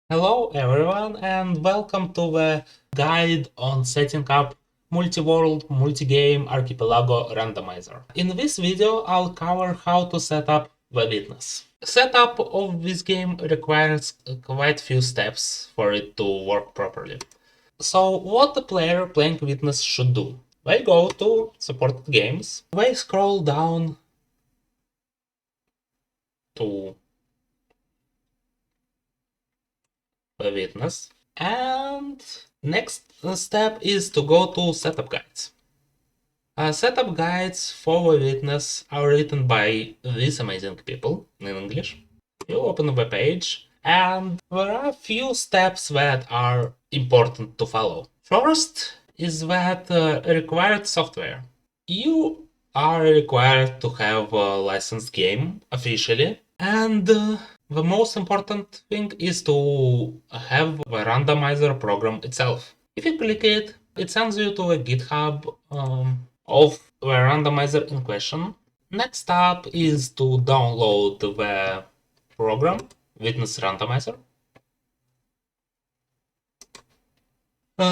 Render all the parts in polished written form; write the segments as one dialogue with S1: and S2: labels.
S1: Hello everyone and welcome to the guide on setting up multi-world, multi-game Archipelago randomizer. In this video I'll cover how to set up the witness. Setup of this game requires quite few steps for it to work properly. So what the player playing witness should do? They go to supported games, they scroll down to the witness, and next step is to go to setup guides. Setup guides for the witness are written by these amazing people in English. You open the page and there are a few steps that are important to follow. First is that required software. You are required to have a licensed game officially, and the most important thing is to have the randomizer program itself. If you click it, it sends you to a GitHub of the randomizer in question. Next up is to download the program, Witness Randomizer.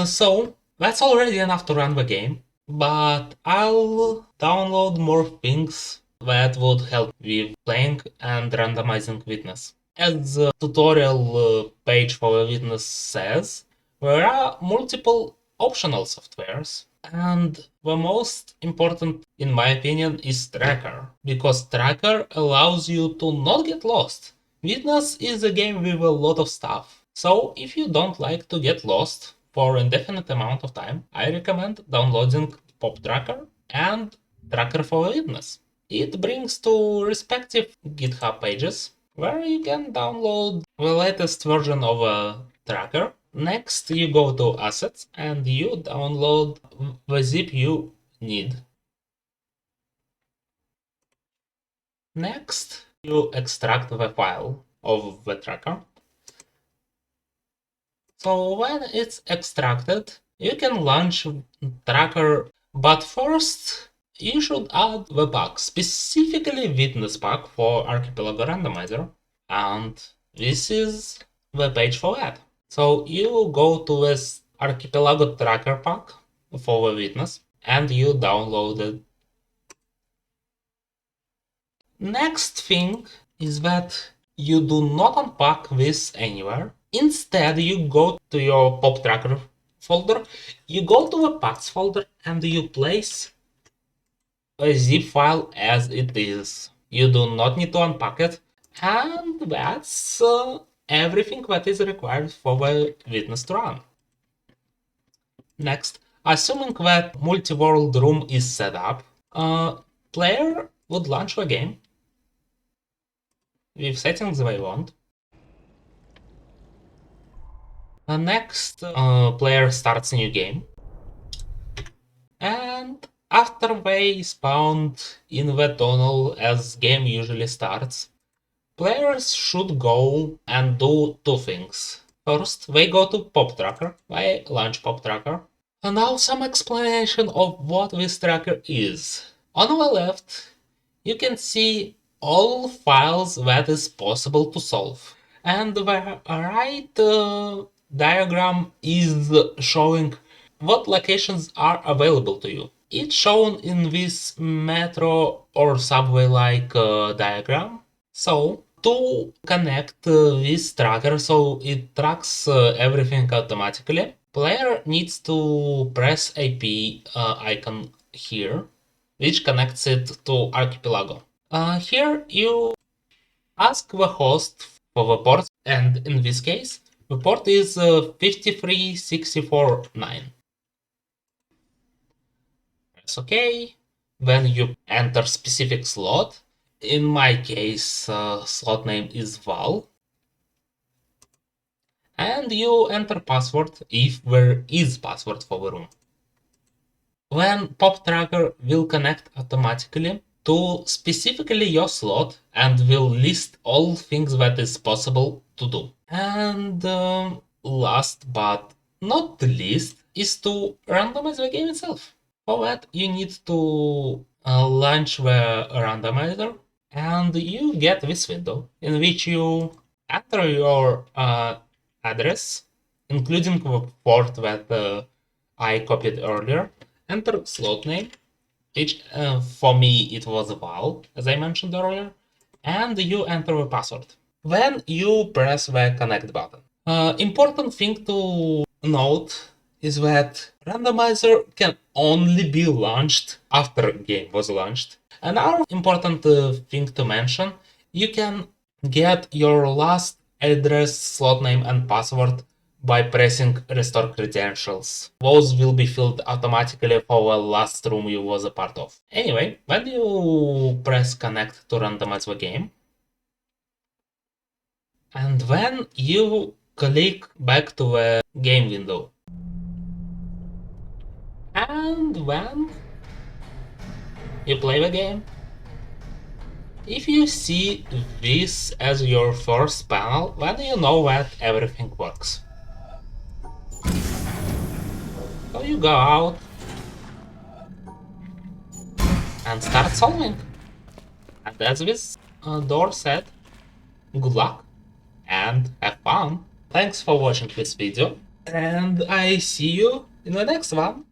S1: So that's already enough to run the game, but I'll download more things that would help with playing and randomizing Witness. As the tutorial page for the Witness says, there are multiple optional softwares, and the most important, in my opinion, is Tracker, because Tracker allows you to not get lost. Witness is a game with a lot of stuff, so if you don't like to get lost for an indefinite amount of time, I recommend downloading Pop Tracker and Tracker for Witness. It brings to respective GitHub pages where you can download the latest version of a tracker. Next, you go to Assets and you download the zip you need. Next, you extract the file of the tracker. So when it's extracted, you can launch tracker, but first you should add the pack, specifically witness pack for Archipelago Randomizer, and this is the page for that. So you go to this Archipelago tracker pack for the witness and you download it. Next thing is that you do not unpack this anywhere. Instead, you go to your pop tracker folder, you go to the packs folder and you place a zip file as it is. You do not need to unpack it, and that's everything that is required for the witness to run. Next, assuming that multi-world room is set up, player would launch the game with settings they want. Next, player starts a new game, and after they spawned in the tunnel as game usually starts, players should go and do two things. First, they go to Pop Tracker, they launch Pop Tracker. And now some explanation of what this tracker is. On the left, you can see all files that is possible to solve. And the right diagram is showing what locations are available to you. It's shown in this metro or subway-like diagram. So to connect this tracker so it tracks everything automatically, player needs to press IP icon here, which connects it to Archipelago. Here you ask the host for the port, and in this case, the port is 53649. That's okay. Then you enter specific slot. In my case, slot name is Val. And you enter password if there is password for the room. Then Pop Tracker will connect automatically to specifically your slot and will list all things that is possible to do. And last but not the least is to randomize the game itself. For that, you need to launch the randomizer, and you get this window in which you enter your address, including the port that I copied earlier. Enter slot name, which for me it was val, as I mentioned earlier, and you enter the password. Then you press the connect button. Important thing to note is that randomizer can only be launched after game was launched. Another important thing to mention, you can get your last address, slot name and password by pressing restore credentials. Those will be filled automatically for the last room you was a part of. Anyway, when you press connect to randomize the game, and then you click back to the game window. And when you play the game, if you see this as your first panel, then you know that everything works. So you go out and start solving. And as this door said, good luck and have fun. Thanks for watching this video, and I see you in the next one.